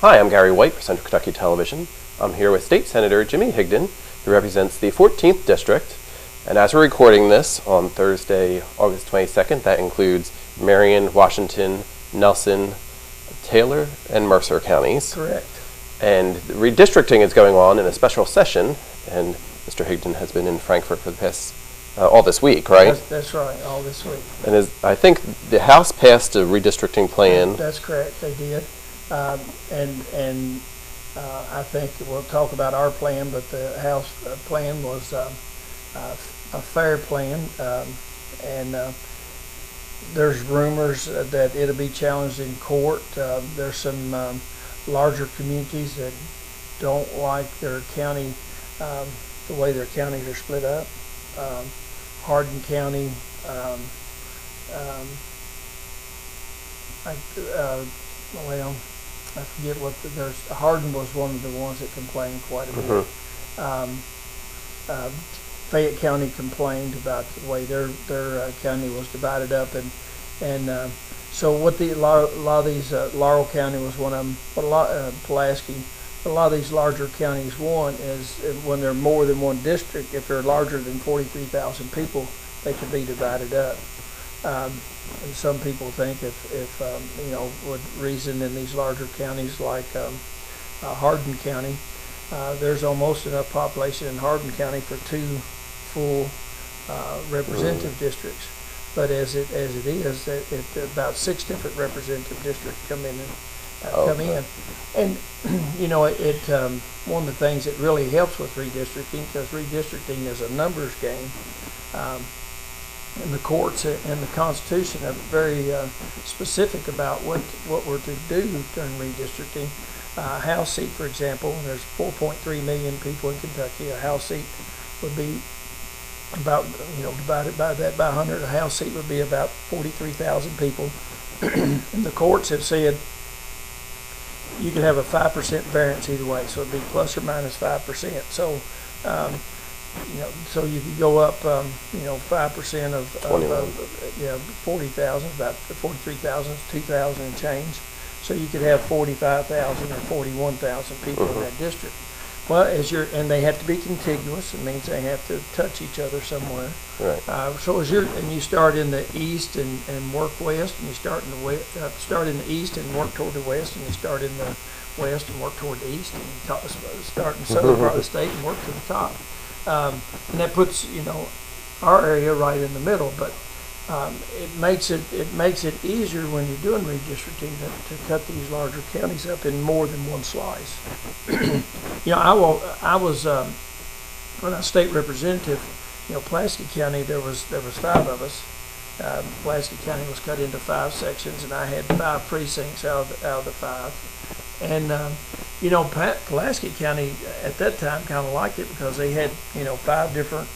Hi, I'm Gary White for Central Kentucky Television. I'm here with State Senator Jimmy Higdon, who represents the 14th District. And as we're recording this on Thursday, August 22nd, that includes Marion, Washington, Nelson, Taylor, and Mercer counties. Correct. And redistricting is going on in a special session, and Mr. Higdon has been in Frankfort for the past all this week, right? That's right, all this week. And I think the House passed a redistricting plan. That's correct, they did. I think we'll talk about our plan, but the House plan was a fair plan, and there's rumors that it'll be challenged in court. There's some larger communities that don't like their county, the way their counties are split up. Higdon County, I forget what Higdon was one of the ones that complained quite a bit. Fayette County complained about the way their county was divided up, and so what a lot of these Laurel County was one of them, but Pulaski. A lot of these larger counties, one is when they're more than one district. If they're larger than 43,000 people, they can be divided up. And some people think if with reason in these larger counties like Higdon County, there's almost enough population in Higdon County for 2 full representative districts. But as it is, about 6 different representative districts come in. And one of the things that really helps with redistricting, because redistricting is a numbers game, and the courts and the Constitution are very specific about what we're to do during redistricting. House seat, for example, there's 4.3 million people in Kentucky. A House seat would be about, divided by that by 100, a House seat would be about 43,000 people. And the courts have said you could have a 5% variance either way, so it'd be plus or minus 5%. So, so you could go up, 5% of 40,000, about 43,000, 2,000 and change. So you could have 45,000 or 41,000 people in that district. Well, and they have to be contiguous. It means they have to touch each other somewhere. Right. So you start in the east and work west, and you start in the west, start in the east and work toward the west, and you start in the west and work toward the east, and you start in the southern part of the state and work to the top. And that puts our area right in the middle, but it makes it easier when you're doing redistricting to cut these larger counties up in more than one slice. I was when I was state representative, Pulaski County, there was 5 of us. Pulaski County was cut into 5 sections, and I had 5 precincts out of the 5. And Pulaski County at that time kind of liked it because they had 5 different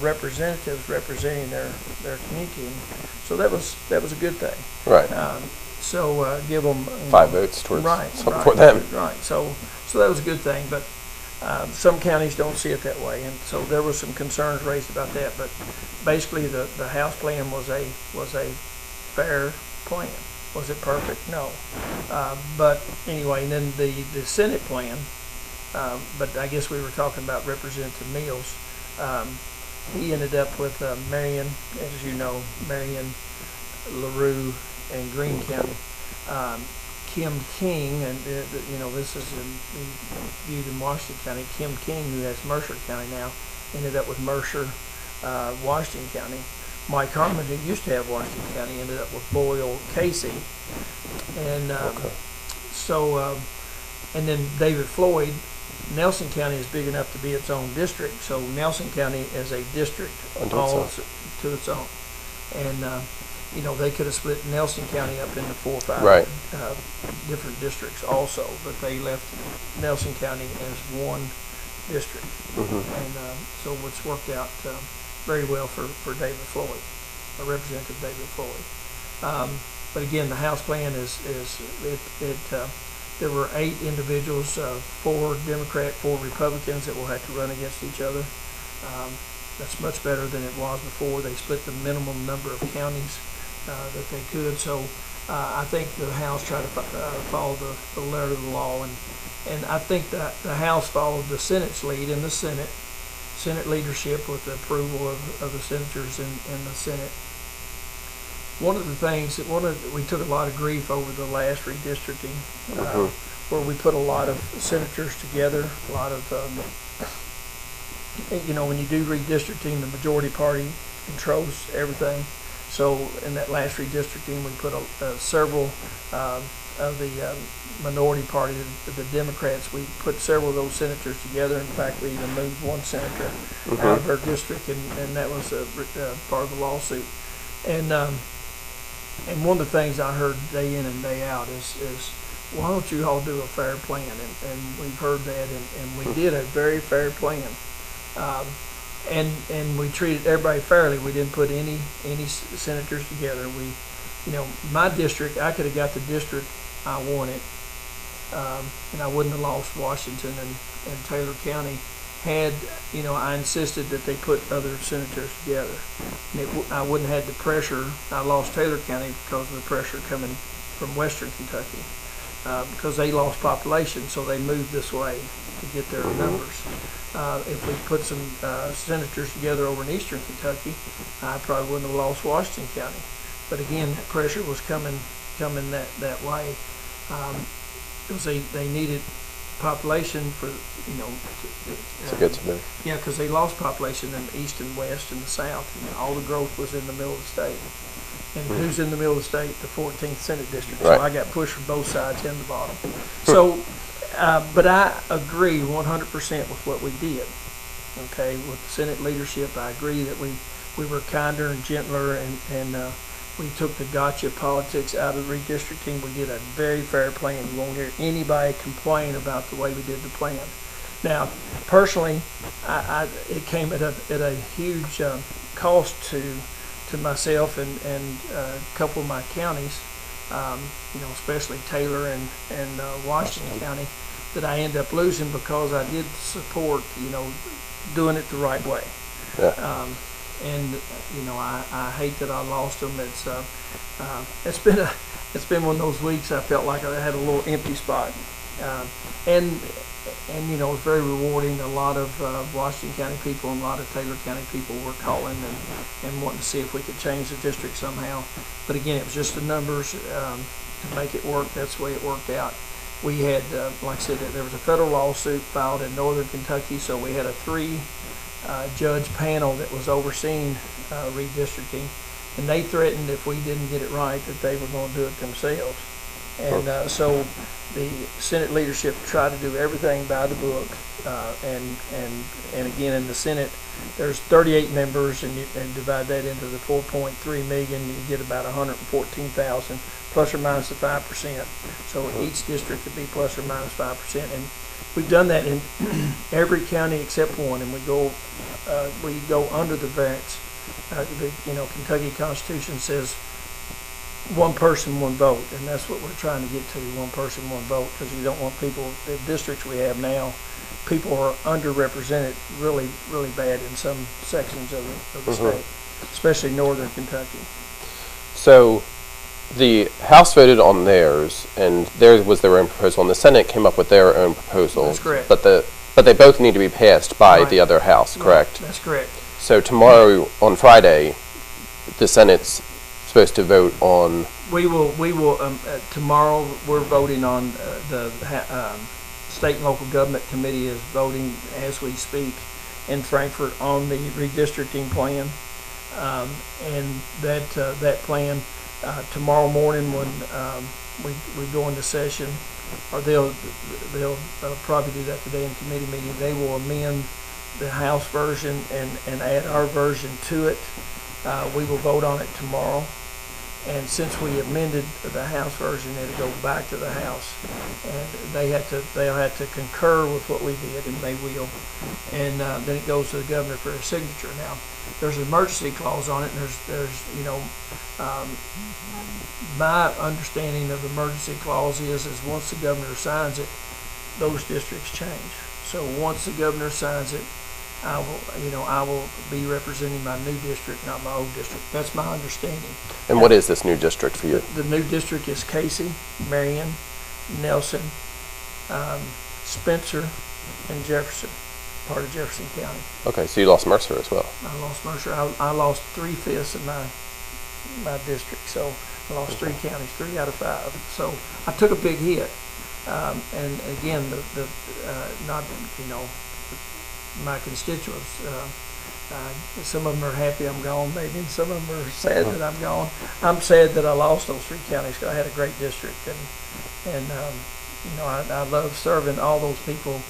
representatives representing their community, and so that was a good thing. Right. So give them 5 votes towards something for them. Right. So that was a good thing, but some counties don't see it that way, and so there was some concerns raised about that. But basically, the House plan was a fair plan. Was it perfect? No. But anyway, and then the Senate plan, but I guess we were talking about Representative Mills. He ended up with Marion, as you know, Marion, LaRue, and Greene County. Kim King, and this is viewed in Washington County. Kim King, who has Mercer County now, ended up with Mercer, Washington County. Mike Harmon, who used to have Washington County, ended up with Boyle, Casey, and and then David Floyd. Nelson County is big enough to be its own district, so Nelson County is a district all to its own, and they could have split Nelson County up into 4 or 5 different districts also, but they left Nelson County as one district, and so it's worked out very well for David Floyd, Representative David Floyd. But again, the House plan there were 8 individuals, 4 Democrat, 4 Republicans that will have to run against each other. That's much better than it was before. They split the minimum number of counties that they could. So I think the House tried to follow the letter of the law, and I think that the House followed the Senate's lead in the Senate leadership with the approval of the senators in the Senate. One of the things we took a lot of grief over the last redistricting, where we put a lot of senators together, a lot of when you do redistricting, the majority party controls everything. So in that last redistricting, we put several of the minority party, the Democrats, we put several of those senators together. In fact, we even moved one senator out of our district, and that was part of the lawsuit. And one of the things I heard day in and day out is why don't you all do a fair plan? And we've heard that, and we did a very fair plan. And we treated everybody fairly. We didn't put any senators together. My district, I could have got the district I wanted, and I wouldn't have lost Washington and Taylor County had, I insisted that they put other senators together. And I wouldn't have had the pressure. I lost Taylor County because of the pressure coming from Western Kentucky, because they lost population, so they moved this way to get their numbers. If we put some senators together over in Eastern Kentucky, I probably wouldn't have lost Washington County. But again, that pressure was coming that way, because they needed population for, It's a good to know. Yeah, because they lost population in the east and west and the south, and all the growth was in the middle of the state. And who's in the middle of the state? The 14th Senate District. Right. So I got pushed from both sides in the bottom. So, but I agree 100% with what we did. Okay, with the Senate leadership, I agree that we were kinder and gentler, and we took the gotcha politics out of redistricting. We did a very fair plan. You won't hear anybody complain about the way we did the plan. Now, personally, it came at a huge cost to myself and a couple of my counties, especially Taylor and Washington County, that I ended up losing because I did support, doing it the right way. Yeah. I hate that I lost them. It's been one of those weeks I felt like I had a little empty spot, and it was very rewarding. A lot of Washington County people and a lot of Taylor County people were calling and wanting to see if we could change the district somehow. But again, it was just the numbers to make it work. That's the way it worked out. We had, like I said, there was a federal lawsuit filed in Northern Kentucky, so we had a three-judge panel that was overseeing redistricting, and they threatened if we didn't get it right that they were going to do it themselves. And so the Senate leadership tried to do everything by the book, and again in the Senate there's 38 members, and divide that into the 4.3 million, you get about 114,000 plus or minus the 5%. So each district could be plus or minus 5%, and we've done that in every county except one, and we go under the variance. The Kentucky Constitution says one person, one vote, and that's what we're trying to get to, one person, one vote, because you don't want people, the districts we have now, people are underrepresented really, really bad in some sections of the state, especially Northern Kentucky. So the House voted on theirs, and theirs was their own proposal, and the Senate came up with their own proposal. That's correct. But they both need to be passed by the other House, correct? That's correct. So tomorrow, on Friday, the Senate's supposed to vote on. We will. Tomorrow we're voting on the State and Local Government Committee is voting as we speak in Frankfort on the redistricting plan, and that plan tomorrow morning when we go into session, or they'll probably do that today in committee meeting. They will amend the House version and add our version to it. We will vote on it tomorrow. And since we amended the House version, it'll go back to the House, and they'll have to concur with what we did, and they will. And then it goes to the governor for a signature. Now, there's an emergency clause on it, and there's my understanding of the emergency clause is once the governor signs it, those districts change. So once the governor signs it, I will be representing my new district, not my old district. That's my understanding. And what is this new district for you? The new district is Casey, Marion, Nelson, Spencer, and Jefferson, part of Jefferson County. Okay, so you lost Mercer as well. I lost Mercer. I lost 3/5 of my district, so I lost 3 counties, 3 out of 5. So I took a big hit. And again, not, my constituents, some of them are happy I'm gone, maybe, and some of them are sad that I'm gone. I'm sad that I lost those 3 counties because I had a great district, and I love serving all those people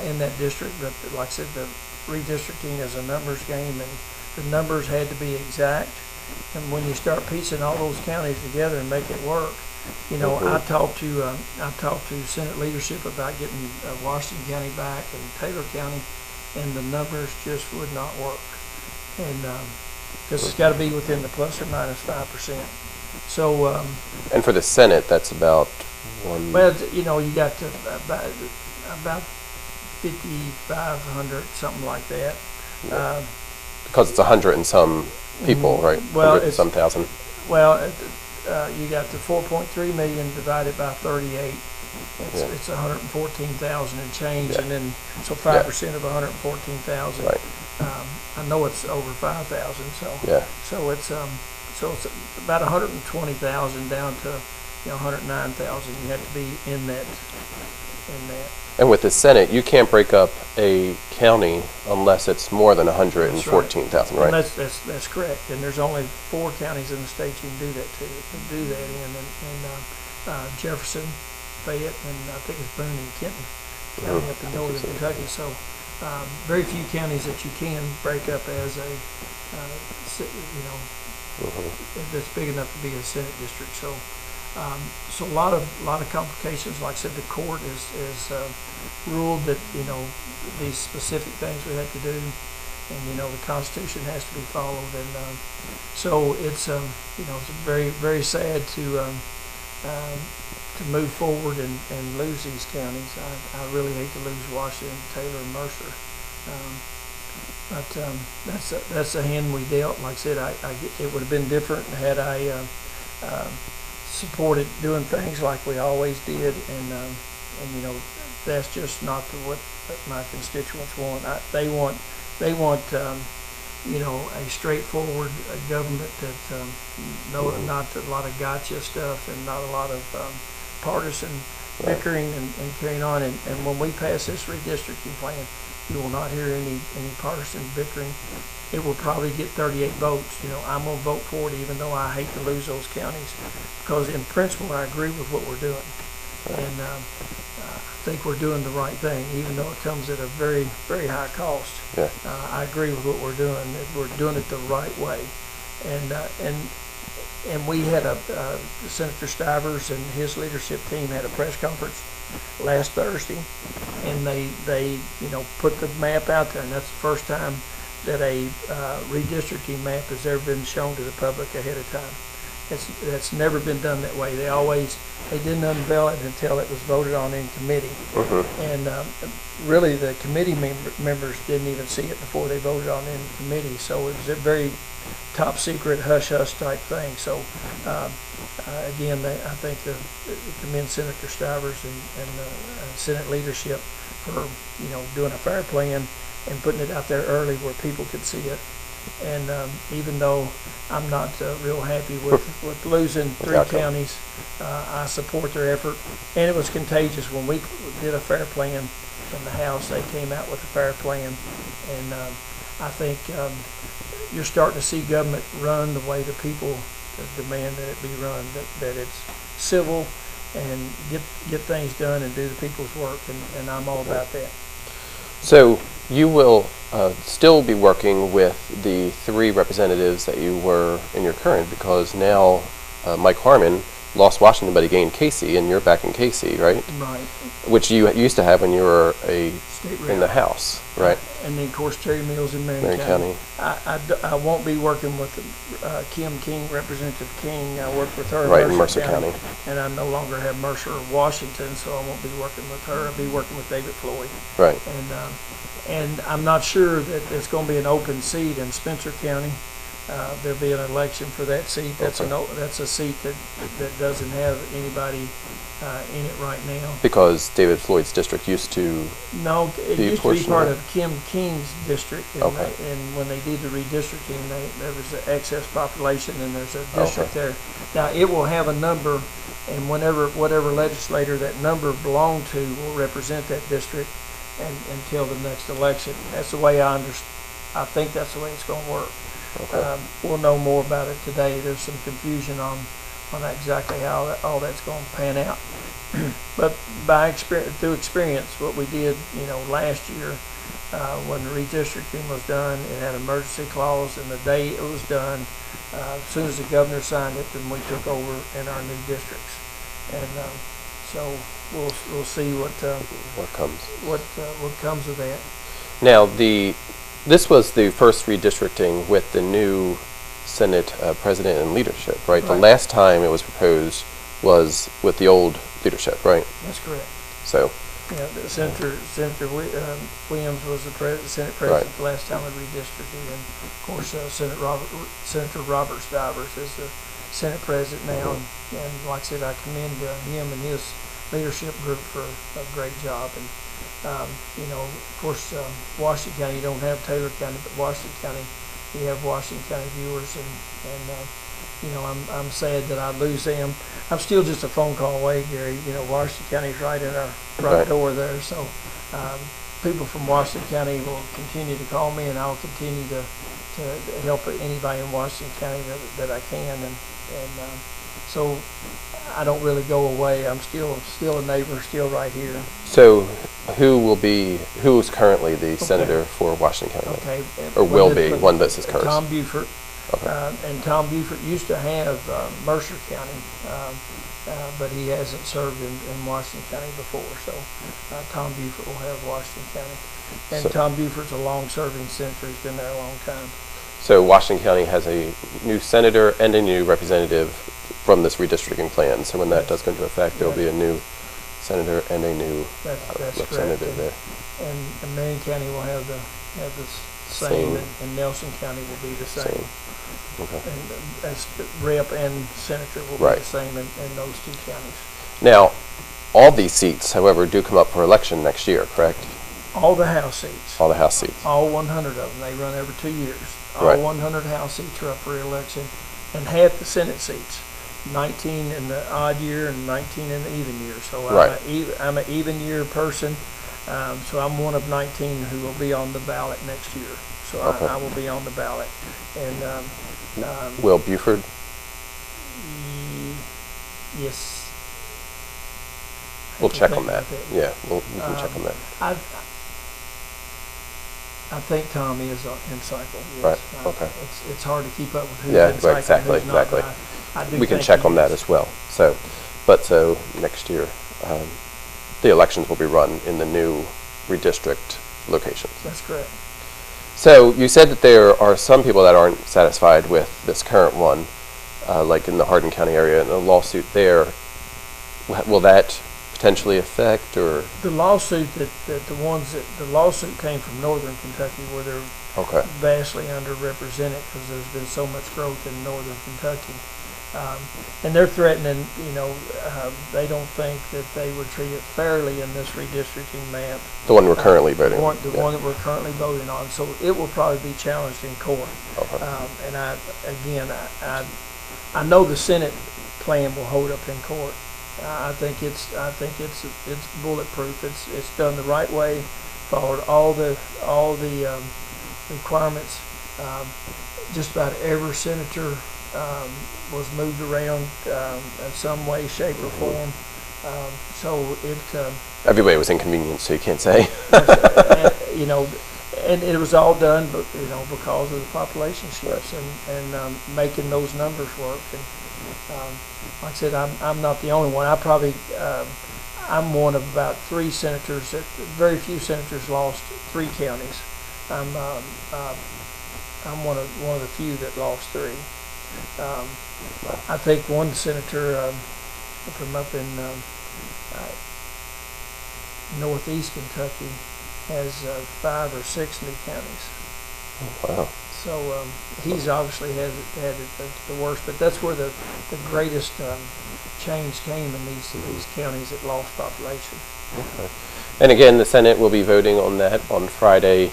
in that district. But like I said, the redistricting is a numbers game, and the numbers had to be exact. And when you start piecing all those counties together and make it work, I talked to Senate leadership about getting Washington County back and Taylor County, and the numbers just would not work. And because it's got to be within the plus or minus 5%. So. And for the Senate, that's about one. Well, you got to about 5,500, something like that. Because it's 100 and some people, right? Well, 100 and some thousand. Well, you got the 4.3 million divided by 38. It's 114,000 and change, and then so 5% of 114,000. Right. I know it's over 5,000, so it's about 120,000 down to 109,000. You have to be in that. And with the Senate, you can't break up a county unless it's more than 114,000, right? And that's correct. And there's only 4 counties in the state you can do that to. You can do that in, and Jefferson, Fayette, and I think it's Boone and Kenton County up in northern Kentucky. So very few counties that you can break up as a, that's big enough to be a Senate district. So. So a lot of complications. Like I said, the court is ruled that these specific things we had to do, and the Constitution has to be followed, and so it's it's very, very sad to move forward and lose these counties. I really hate to lose Washington, Taylor, and Mercer, but that's the hand we dealt. Like I said, it would have been different had I supported doing things like we always did, and that's just not what my constituents want. They want a straightforward government that not a lot of gotcha stuff and not a lot of partisan bickering and carrying on. And when we pass this redistricting plan, you will not hear any partisan bickering. It will probably get 38 votes. I'm going to vote for it, even though I hate to lose those counties, because in principle I agree with what we're doing, and I think we're doing the right thing, even though it comes at a very, very high cost. I agree with what we're doing. We're doing it the right way, and we had Senator Stivers and his leadership team had a press conference last Thursday, and they put the map out there, and that's the first time that a redistricting map has ever been shown to the public ahead of time. That's never been done that way. They didn't unveil it until it was voted on in committee, and really the committee members didn't even see it before they voted on it in committee. So it was a very top secret, hush hush type thing. So again, I think to commend Senator Stivers and Senate leadership for doing a fair plan and putting it out there early where people could see it. And even though I'm not real happy with losing 3 counties, I support their effort. And it was contagious. When we did a fair plan in the House, they came out with a fair plan. And I think you're starting to see government run the way the people demand that it be run, that it's civil and get things done and do the people's work. And I'm all about that. So you will still be working with the 3 representatives that you were in your current, because now Mike Harmon lost Washington, but he gained Casey, and you're back in Casey, right? Right. Which you used to have when you were in the House, right? And then, of course, Terry Mills in Marion County. I won't be working with Kim King, Representative King. I work with her in Mercer County. And I no longer have Mercer or Washington, so I won't be working with her. I'll be working with David Floyd. Right. And I'm not sure that it's going to be an open seat in Spencer County. There'll be an election for that seat. That's a seat that doesn't have anybody in it right now. Because David Floyd's district used to. No, it used to be part of Kim King's district, and when they did the redistricting, there was an excess population, and there's a district there. Now it will have a number, and whatever legislator that number belonged to will represent that district, and until the next election. That's the way I think that's the way it's going to work. Okay. We'll know more about it today. There's some confusion on exactly how all that's going to pan out. But through experience, what we did, last year, when the redistricting was done, it had an emergency clause, and the day it was done, as soon as the governor signed it, then we took over in our new districts. And so we'll see what comes of that. Now this was the first redistricting with the new Senate president and leadership, right? The last time it was proposed was with the old leadership, right? That's correct. So. Yeah, Senator Williams was the Senate president the last time we redistricted, and of course Senator Robert Stivers is the Senate president now, and like I said, I commend him and his leadership group for a great job. And of course, Washington County, you don't have Taylor County, but Washington County, you have Washington County viewers, and I'm sad that I lose them. I'm still just a phone call away, Gary. Washington County's right in our front door there, so people from Washington County will continue to call me, and I'll continue to help anybody in Washington County that I can, and so I don't really go away. I'm still a neighbor, still right here. So who's currently the senator for Washington County? Okay. Or will be, one that's his current. Tom Buford. Okay. And Tom Buford used to have Mercer County, but he hasn't served in Washington County before, so Tom Buford will have Washington County. And Tom Buford's a long-serving senator. He's been there a long time. So Washington County has a new senator and a new representative from this redistricting plan. So when that does go into effect, there will be a new senator and a new representative there. And Marion County will have the same. And Nelson County will be the same. Okay. And as rep and senator will be the same in those two counties. Now, all these seats, however, do come up for election next year, correct? All the House seats. All the House seats. All 100 of them. They run every 2 years. All Right. 100 House seats are up for election, and half the Senate seats. 19 in the odd year and 19 in the even year. So I'm an even year person. So I'm one of 19 who will be on the ballot next year. So I will be on the ballot. And Will Buford? Yes. We'll check on that. Yeah, we can check on that. I think Tom is in cycle. Yes. Right. Okay. It's hard to keep up with who's in cycle. Exactly. Not, we can check on that as well. So next year, the elections will be run in the new redistrict locations. That's correct. So you said that there are some people that aren't satisfied with this current one, like in the Higdon County area, and a lawsuit there. Will that potentially affect, or the lawsuit the lawsuit came from Northern Kentucky, where they're vastly underrepresented because there's been so much growth in Northern Kentucky. And they're threatening, they don't think that they were treated fairly in this redistricting map. The one we're currently voting on. The one that we're currently voting on. So it will probably be challenged in court. Okay. And I know the Senate plan will hold up in court. I think it's bulletproof. It's done the right way, followed all the requirements. Just about every senator was moved around in some way, shape, or form. So everybody was inconvenienced, so you can't say. And it was all done, because of the population shifts and making those numbers work. Like I said, I'm not the only one. I'm one of about 3 senators. Very few senators lost 3 counties. I'm one of the few that lost 3. I think one senator from up in northeast Kentucky has 5 or 6 new counties. Oh, wow. So he's obviously had it the worst, but that's where the greatest change came in these counties that lost population. Okay. And again, the Senate will be voting on that on Friday,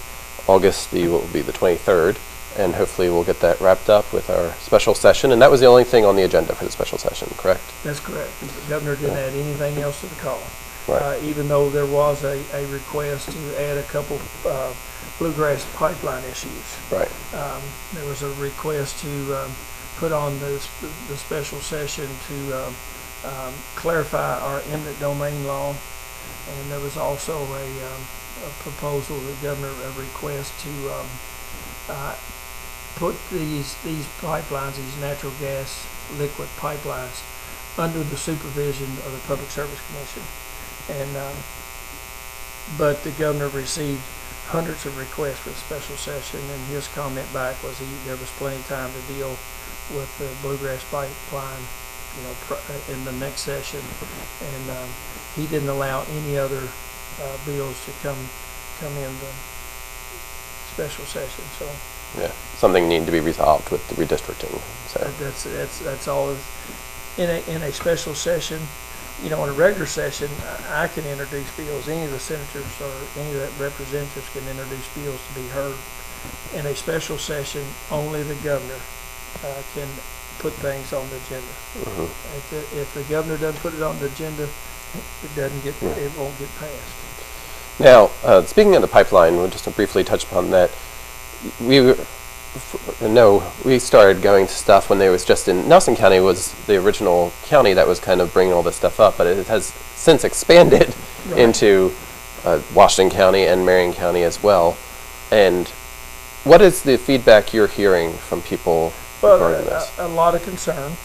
August will be the 23rd, and hopefully we'll get that wrapped up with our special session. And that was the only thing on the agenda for the special session, correct? That's correct. The governor didn't add anything else to the call. Right. Even though there was a request to add a couple bluegrass pipeline issues. Right. There was a request to put on the special session to clarify our eminent domain law, and there was also a proposal, the governor, a request to put these pipelines, these natural gas liquid pipelines, under the supervision of the Public Service Commission. And but the governor received hundreds of requests for the special session, and his comment back was there was plenty of time to deal with the bluegrass pipeline, in the next session, and he didn't allow any other bills to come in the special session. So yeah, something needed to be resolved with the redistricting. So that's all. In a special session, in a regular session, I can introduce bills. Any of the senators or any of the representatives can introduce bills to be heard. In a special session, only the governor can put things on the agenda. Mm-hmm. If the governor doesn't put it on the agenda, it won't get passed. Now, speaking of the pipeline, we'll just briefly touch upon that. We started going to stuff when there was just in Nelson County was the original county that was kind of bringing all this stuff up, but it has since expanded right. into Washington County and Marion County as well. And what is the feedback you're hearing from people regarding this? A lot of concern.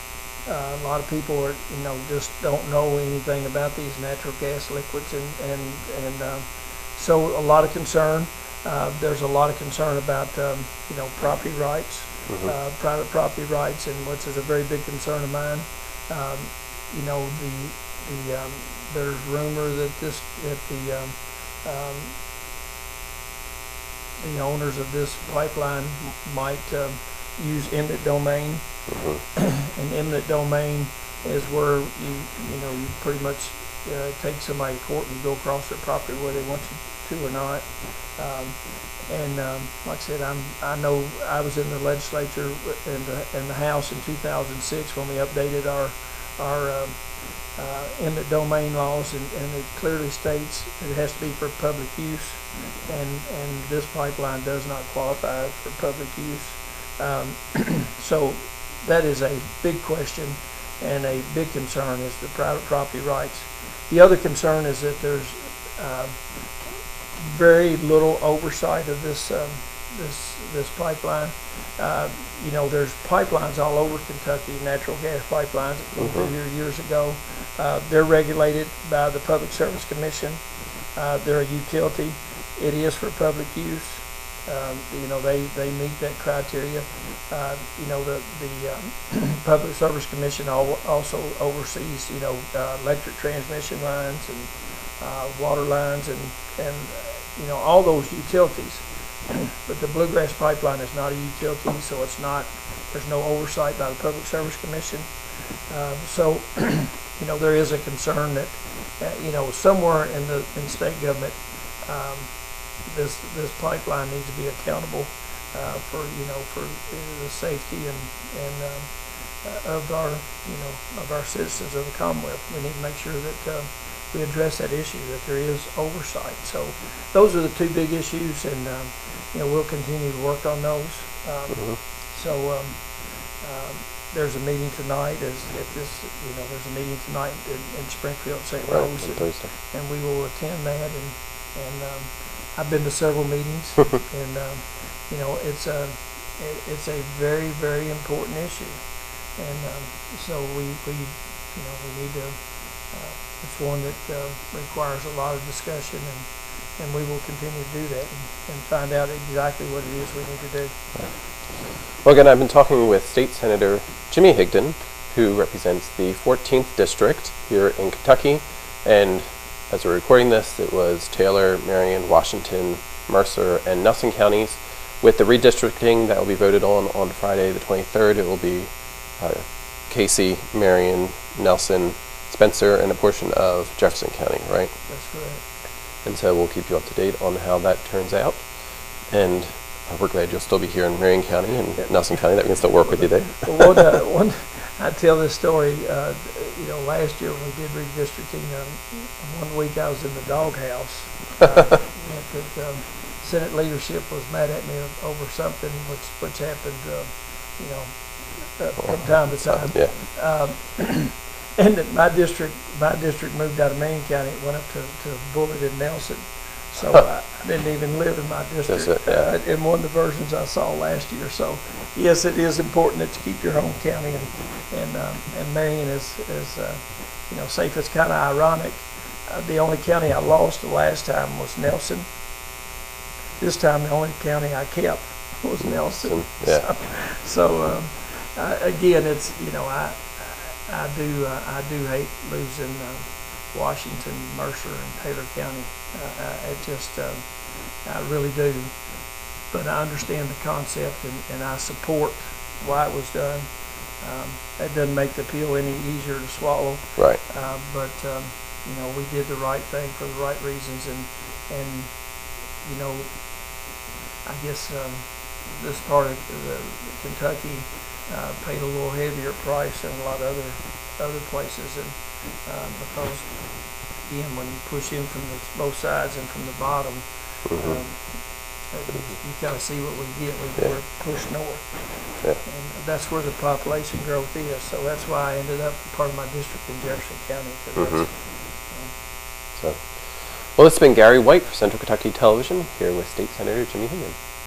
A lot of people are, just don't know anything about these natural gas liquids, and so a lot of concern. There's a lot of concern about, property rights, mm-hmm. Private property rights, and which is a very big concern of mine. There's rumor that the owners of this pipeline might use eminent domain, mm-hmm. and eminent domain is where you pretty much take somebody to court and you go across their property whether they want you to or not. Like I said, I know I was in the legislature in the House in 2006 when we updated our eminent domain laws, and it clearly states it has to be for public use, and this pipeline does not qualify for public use. So that is a big question and a big concern is the private property rights. The other concern is that there's very little oversight of this pipeline. There's pipelines all over Kentucky, natural gas pipelines that came through here years ago. They're regulated by the Public Service Commission. They're a utility. It is for public use. They meet that criteria. The Public Service Commission also oversees electric transmission lines and water lines and all those utilities. But the Bluegrass Pipeline is not a utility, so there's no oversight by the Public Service Commission. So there is a concern that somewhere in state government this pipeline needs to be accountable for the safety and of our citizens of the Commonwealth. We need to make sure that we address that issue, that there is oversight. So those are the two big issues, and we'll continue to work on those. So there's a meeting tonight. There's a meeting tonight in Springfield, St. Rose, and we will attend that. And I've been to several meetings, and it's a very, very important issue. and so we need to. It's one that requires a lot of discussion, and we will continue to do that and find out exactly what it is we need to do. Well, again, I've been talking with State Senator Jimmy Higdon, who represents the 14th District here in Kentucky, and as we're recording this, it was Taylor, Marion, Washington, Mercer, and Nelson counties. With the redistricting that will be voted on Friday the 23rd, it will be Casey, Marion, Nelson, Spencer, and a portion of Jefferson County, right? That's correct. And so we'll keep you up to date on how that turns out. And we're glad you'll still be here in Marion County and Nelson County, that we can still work with you there. Well, I tell this story, last year when we did redistricting, one week I was in the doghouse. The Senate leadership was mad at me over something which happened, from time to time. Yeah. And my district moved out of Marion County. It went up to Bullitt and Nelson. So I didn't even live in my district in one of the versions I saw last year. So yes, it is important that you keep your home county, and Marion is safe. It's kind of ironic. The only county I lost the last time was Nelson. This time the only county I kept was Nelson. Yeah. So again, it's I do hate losing Washington, Mercer, and Taylor County. I really do. But I understand the concept, and I support why it was done. That doesn't make the pill any easier to swallow. Right. But we did the right thing for the right reasons, and I guess this part of Kentucky paid a little heavier price than a lot of other places, and because again, when you push in from both sides and from the bottom, you kind of see what we get. We're pushed north, and that's where the population growth is. So that's why I ended up part of my district in Jefferson County. Well, it's been Gary White for Central Kentucky Television here with State Senator Jimmy Higdon.